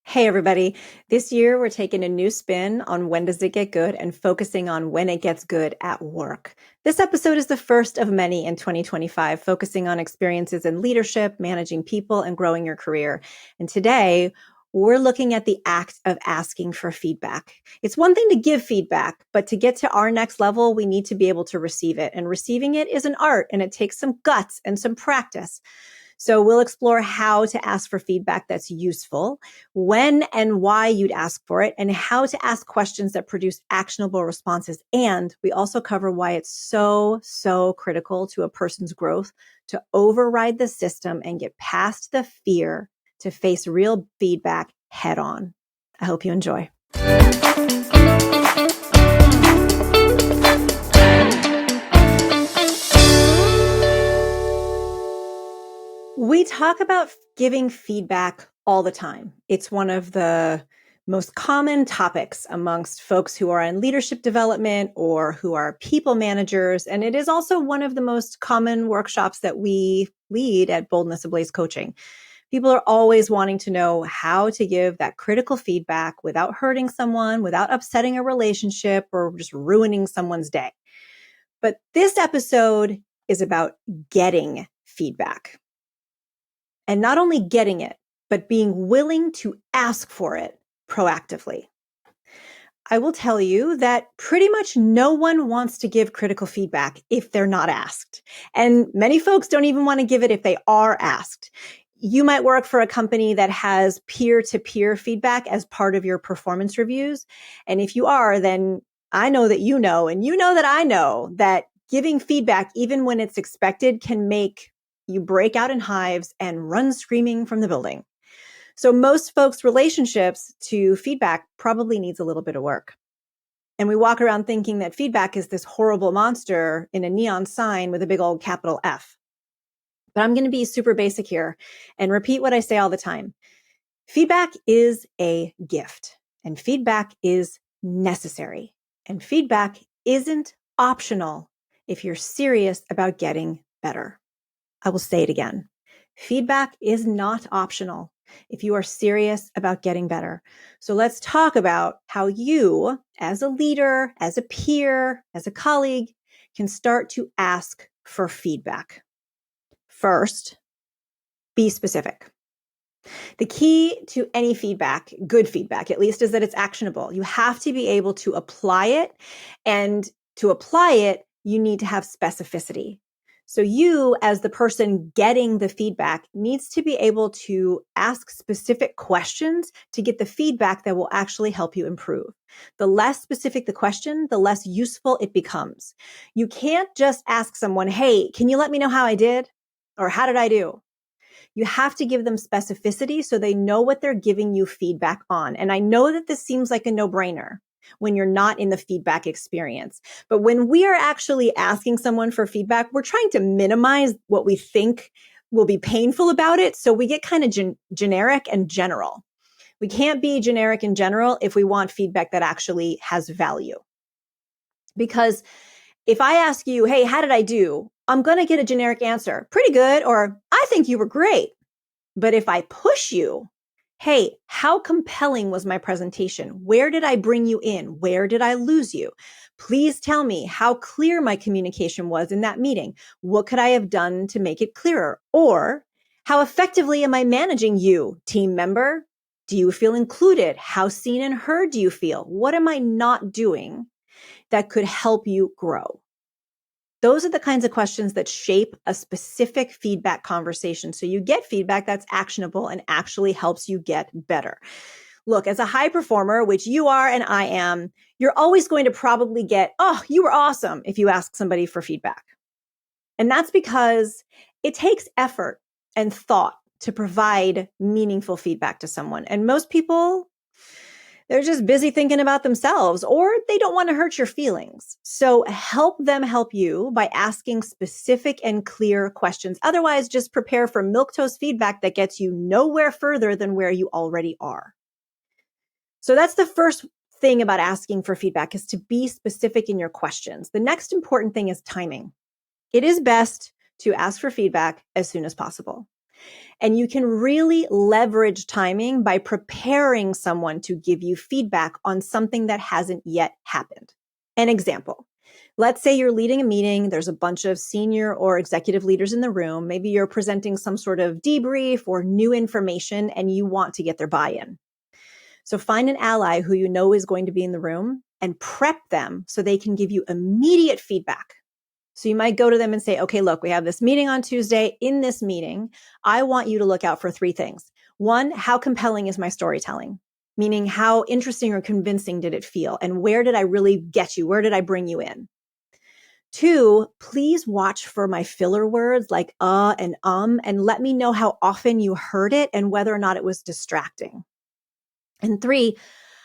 Hey, everybody. This year, we're taking a new spin on when does it get good and focusing on when it gets good at work. This episode is the first of many in 2025, focusing on experiences in leadership, managing people, and growing your career. And today, we're looking at the act of asking for feedback. It's one thing to give feedback, but to get to our next level, we need to be able to receive it. And receiving it is an art, and it takes some guts and some practice. So we'll explore how to ask for feedback that's useful, when and why you'd ask for it, and how to ask questions that produce actionable responses. And we also cover why it's so critical to a person's growth to override the system and get past the fear to face real feedback head on. I hope you enjoy. We talk about giving feedback all the time. It's one of the most common topics amongst folks who are in leadership development or who are people managers. And it is also one of the most common workshops that we lead at Boldness Ablaze Coaching. People are always wanting to know how to give that critical feedback without hurting someone, without upsetting a relationship, or just ruining someone's day. But this episode is about getting feedback. And not only getting it, but being willing to ask for it proactively. I will tell you that pretty much no one wants to give critical feedback if they're not asked. And many folks don't even want to give it if they are asked. You might work for a company that has peer-to-peer feedback as part of your performance reviews. And if you are, then I know that you know, and you know that I know that giving feedback, even when it's expected, can make you break out in hives and run screaming from the building. So most folks' relationships to feedback probably needs a little bit of work. And we walk around thinking that feedback is this horrible monster in a neon sign with a big old capital F. But I'm going to be super basic here and repeat what I say all the time. Feedback is a gift, and feedback is necessary. And feedback isn't optional if you're serious about getting better. I will say it again. Feedback is not optional if you are serious about getting better. So let's talk about how you, as a leader, as a peer, as a colleague, can start to ask for feedback. First, be specific. The key to any feedback, good feedback at least, is that it's actionable. You have to be able to apply it. And to apply it, you need to have specificity. So you, as the person getting the feedback, needs to be able to ask specific questions to get the feedback that will actually help you improve. The less specific the question, the less useful it becomes. You can't just ask someone, hey, can you let me know how I did? Or how did I do? You have to give them specificity so they know what they're giving you feedback on. And I know that this seems like a no-brainer when you're not in the feedback experience. But when we are actually asking someone for feedback, we're trying to minimize what we think will be painful about it. So we get kind of generic and general. We can't be generic and general if we want feedback that actually has value. Because if I ask you, hey, how did I do? I'm going to get a generic answer. Pretty good. Or I think you were great. But if I push you, hey, how compelling was my presentation? Where did I bring you in? Where did I lose you? Please tell me how clear my communication was in that meeting. What could I have done to make it clearer? Or how effectively am I managing you, team member? Do you feel included? How seen and heard do you feel? What am I not doing that could help you grow? Those are the kinds of questions that shape a specific feedback conversation. So you get feedback that's actionable and actually helps you get better. Look, as a high performer, which you are and I am, you're always going to probably get, oh, you were awesome if you ask somebody for feedback. And that's because it takes effort and thought to provide meaningful feedback to someone. And most people, they're just busy thinking about themselves, or they don't want to hurt your feelings. So help them help you by asking specific and clear questions. Otherwise, just prepare for milquetoast feedback that gets you nowhere further than where you already are. So that's the first thing about asking for feedback, is to be specific in your questions. The next important thing is timing. It is best to ask for feedback as soon as possible. And you can really leverage timing by preparing someone to give you feedback on something that hasn't yet happened. An example. Let's say you're leading a meeting. There's a bunch of senior or executive leaders in the room. Maybe you're presenting some sort of debrief or new information and you want to get their buy-in. So find an ally who you know is going to be in the room and prep them so they can give you immediate feedback. So you might go to them and say, okay, look, we have this meeting on Tuesday. In this meeting, I want you to look out for 3 things. 1, how compelling is my storytelling? Meaning how interesting or convincing did it feel? And where did I really get you? Where did I bring you in? 2, please watch for my filler words like and let me know how often you heard it and whether or not it was distracting. And 3,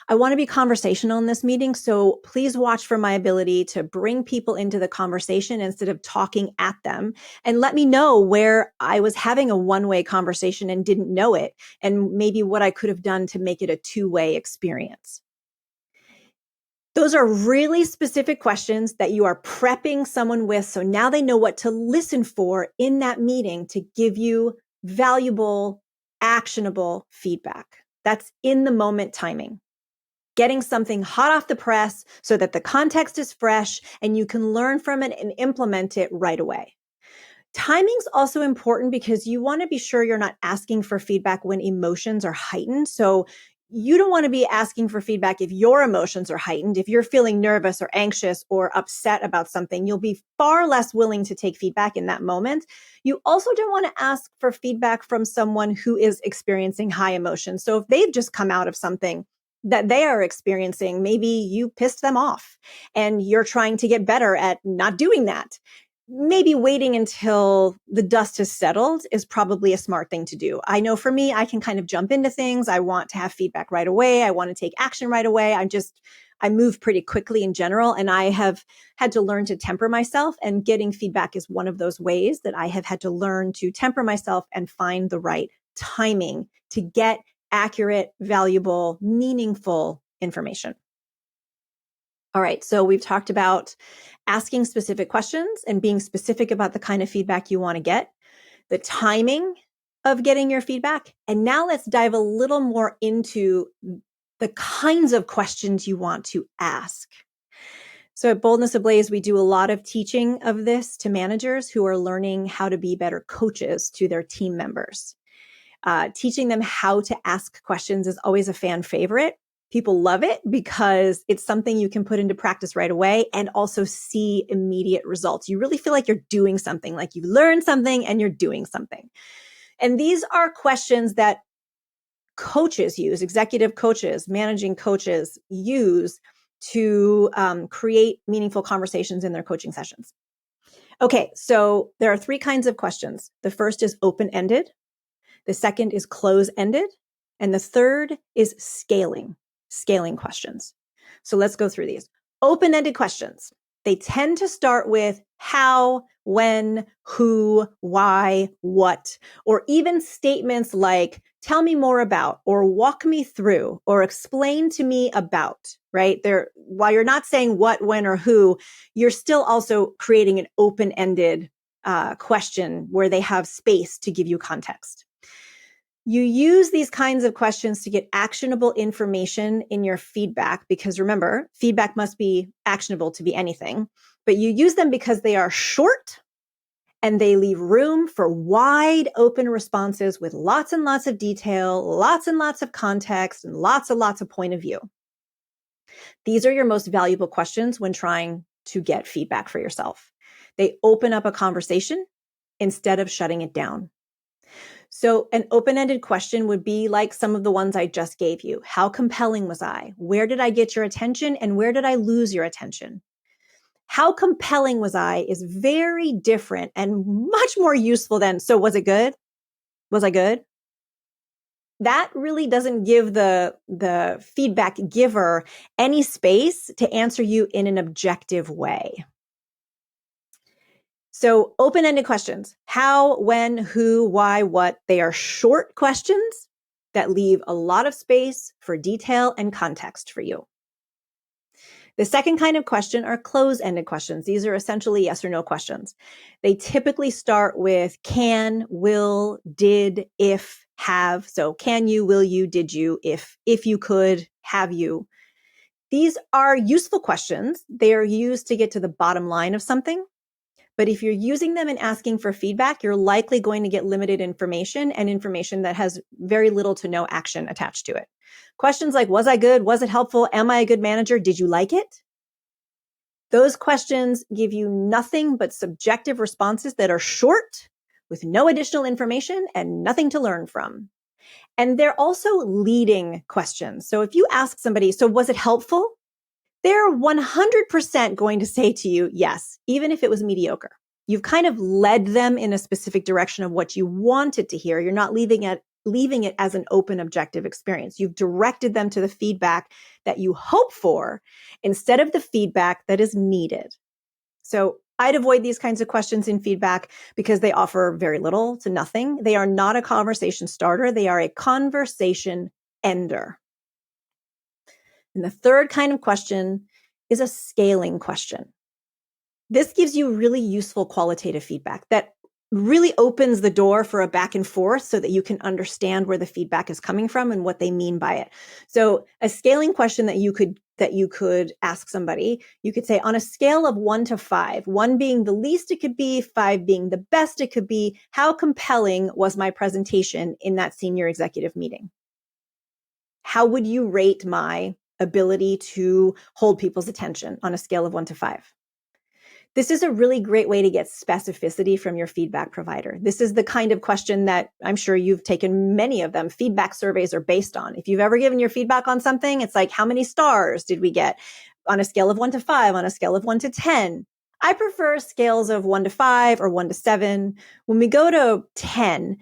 I want to be conversational in this meeting, so please watch for my ability to bring people into the conversation instead of talking at them, and let me know where I was having a one-way conversation and didn't know it, and maybe what I could have done to make it a two-way experience. Those are really specific questions that you are prepping someone with, so now they know what to listen for in that meeting to give you valuable, actionable feedback. That's in the moment timing. Getting something hot off the press so that the context is fresh and you can learn from it and implement it right away. Timing's also important because you want to be sure you're not asking for feedback when emotions are heightened. So you don't want to be asking for feedback if your emotions are heightened. If you're feeling nervous or anxious or upset about something, you'll be far less willing to take feedback in that moment. You also don't want to ask for feedback from someone who is experiencing high emotions. So if they've just come out of something that they are experiencing, maybe you pissed them off and you're trying to get better at not doing that. Maybe waiting until the dust has settled is probably a smart thing to do. I know for me, I can kind of jump into things. I want to have feedback right away. I want to take action right away. I move pretty quickly in general, and I have had to learn to temper myself, and getting feedback is one of those ways that I have had to learn to temper myself and find the right timing to get accurate, valuable, meaningful information. All right, so we've talked about asking specific questions and being specific about the kind of feedback you want to get, the timing of getting your feedback. And now let's dive a little more into the kinds of questions you want to ask. So at Boldness Ablaze, we do a lot of teaching of this to managers who are learning how to be better coaches to their team members. Teaching them how to ask questions is always a fan favorite. People love it because it's something you can put into practice right away and also see immediate results. You really feel like you're doing something, like you've learned something and you're doing something. And these are questions that coaches use, executive coaches, managing coaches use to create meaningful conversations in their coaching sessions. Okay, so there are 3 kinds of questions. The first is open-ended. The second is close-ended. And the third is scaling questions. So let's go through these. Open-ended questions. They tend to start with how, when, who, why, what, or even statements like, tell me more about, or walk me through, or explain to me about, right? While you're not saying what, when, or who, you're still also creating an open-ended question where they have space to give you context. You use these kinds of questions to get actionable information in your feedback because remember, feedback must be actionable to be anything, but you use them because they are short and they leave room for wide open responses with lots and lots of detail, lots and lots of context, and lots of point of view. These are your most valuable questions when trying to get feedback for yourself. They open up a conversation instead of shutting it down. So an open-ended question would be like some of the ones I just gave you. How compelling was I? Where did I get your attention? And where did I lose your attention? How compelling was I is very different and much more useful than, so was it good? Was I good? That really doesn't give the feedback giver any space to answer you in an objective way. So open-ended questions, how, when, who, why, what, they are short questions that leave a lot of space for detail and context for you. The second kind of question are close-ended questions. These are essentially yes or no questions. They typically start with can, will, did, if, have. So can you, will you, did you, if you could, have you. These are useful questions. They are used to get to the bottom line of something. But if you're using them and asking for feedback, you're likely going to get limited information and information that has very little to no action attached to it. Questions like, was I good? Was it helpful? Am I a good manager? Did you like it? Those questions give you nothing but subjective responses that are short with no additional information and nothing to learn from. And they're also leading questions. So if you ask somebody, so was it helpful? They're 100% going to say to you, yes, even if it was mediocre. You've kind of led them in a specific direction of what you wanted to hear. You're not leaving it as an open, objective experience. You've directed them to the feedback that you hope for instead of the feedback that is needed. So I'd avoid these kinds of questions in feedback because they offer very little to nothing. They are not a conversation starter. They are a conversation ender. And the third kind of question is a scaling question. This gives you really useful qualitative feedback that really opens the door for a back and forth so that you can understand where the feedback is coming from and what they mean by it. So a scaling question that you could ask somebody, you could say on a scale of 1 to 5, 1 being the least it could be, 5 being the best it could be, how compelling was my presentation in that senior executive meeting? How would you rate my ability to hold people's attention on a scale of 1 to 5? This is a really great way to get specificity from your feedback provider. This is the kind of question that I'm sure you've taken many of them. Feedback surveys are based on. If you've ever given your feedback on something, it's like, how many stars did we get on a scale of 1 to 5, on a scale of 1 to 10? I prefer scales of 1 to 5 or 1 to 7. When we go to 10,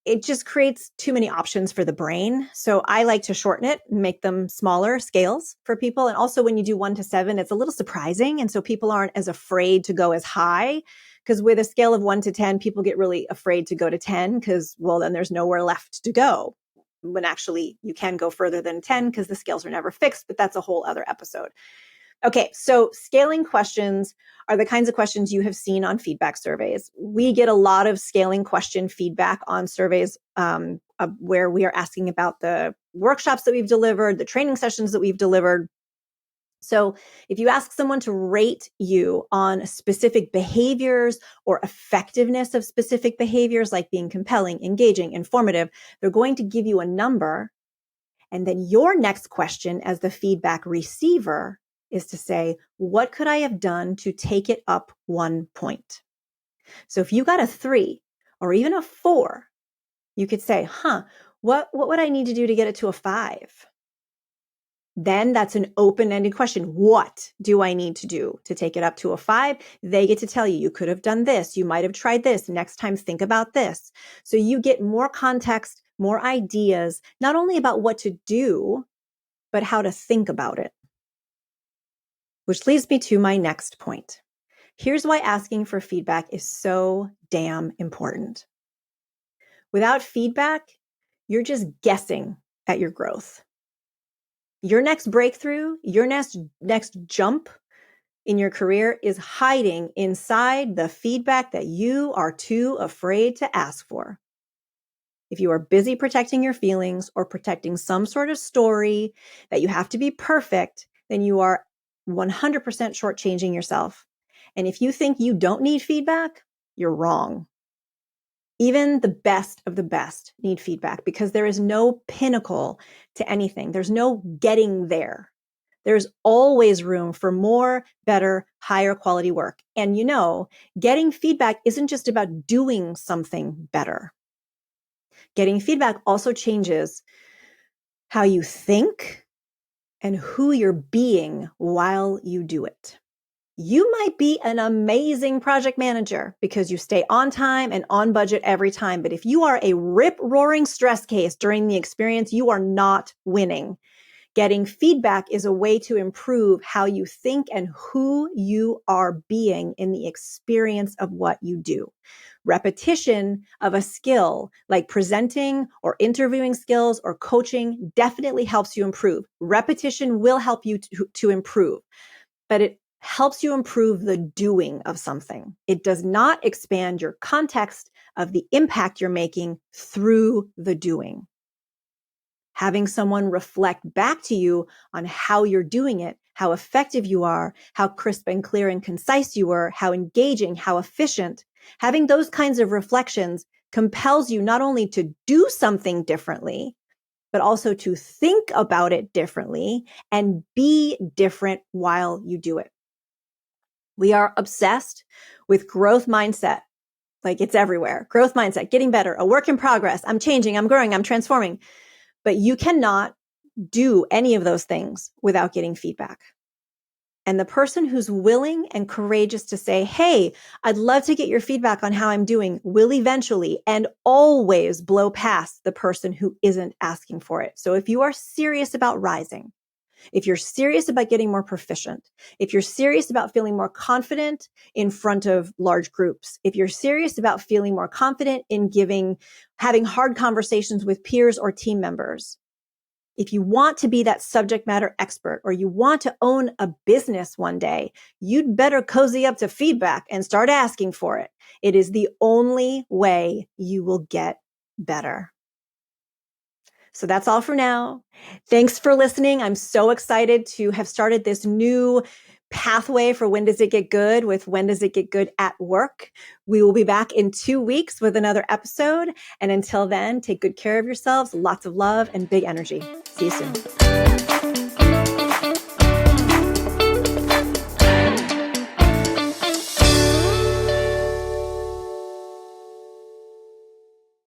it just creates too many options for the brain. So I like to shorten it and make them smaller scales for people. And also when you do 1 to 7, it's a little surprising. And so people aren't as afraid to go as high, because with a scale of 1 to 10, people get really afraid to go to 10 because, well, then there's nowhere left to go. When actually you can go further than 10 because the scales are never fixed, but that's a whole other episode. Okay, so scaling questions are the kinds of questions you have seen on feedback surveys. We get a lot of scaling question feedback on surveys where we are asking about the workshops that we've delivered, the training sessions that we've delivered. So if you ask someone to rate you on specific behaviors or effectiveness of specific behaviors, like being compelling, engaging, informative, they're going to give you a number. And then your next question as the feedback receiver is to say, what could I have done to take it up 1 point? So if you got a 3 or even a 4, you could say, what would I need to do to get it to a 5? Then that's an open-ended question. What do I need to do to take it up to a 5? They get to tell you, you could have done this. You might have tried this. Next time, think about this. So you get more context, more ideas, not only about what to do, but how to think about it. Which leads me to my next point. Here's why asking for feedback is so damn important. Without feedback, you're just guessing at your growth. Your next breakthrough, your next jump in your career is hiding inside the feedback that you are too afraid to ask for. If you are busy protecting your feelings or protecting some sort of story that you have to be perfect, then you are 100% shortchanging yourself. And if you think you don't need feedback, you're wrong. Even the best of the best need feedback because there is no pinnacle to anything. There's no getting there. There's always room for more, better, higher quality work. And getting feedback isn't just about doing something better. Getting feedback also changes how you think and who you're being while you do it. You might be an amazing project manager because you stay on time and on budget every time. But if you are a rip-roaring stress case during the experience, you are not winning. Getting feedback is a way to improve how you think and who you are being in the experience of what you do. Repetition of a skill like presenting or interviewing skills or coaching definitely helps you improve. Repetition will help you to improve, but it helps you improve the doing of something. It does not expand your context of the impact you're making through the doing. Having someone reflect back to you on how you're doing it, how effective you are, how crisp and clear and concise you were, how engaging, how efficient, having those kinds of reflections compels you not only to do something differently, but also to think about it differently and be different while you do it. We are obsessed with growth mindset. Like it's everywhere. Growth mindset, getting better, a work in progress. I'm changing, I'm growing, I'm transforming. But you cannot do any of those things without getting feedback. And the person who's willing and courageous to say, hey, I'd love to get your feedback on how I'm doing will eventually and always blow past the person who isn't asking for it. So if you are serious about rising, if you're serious about getting more proficient, if you're serious about feeling more confident in front of large groups, if you're serious about feeling more confident in having hard conversations with peers or team members, if you want to be that subject matter expert or you want to own a business one day, you'd better cozy up to feedback and start asking for it. It is the only way you will get better. So that's all for now. Thanks for listening. I'm so excited to have started this new pathway for When Does It Get Good with When Does It Get Good at Work. We will be back in 2 weeks with another episode. And until then, take good care of yourselves, lots of love and big energy. See you soon.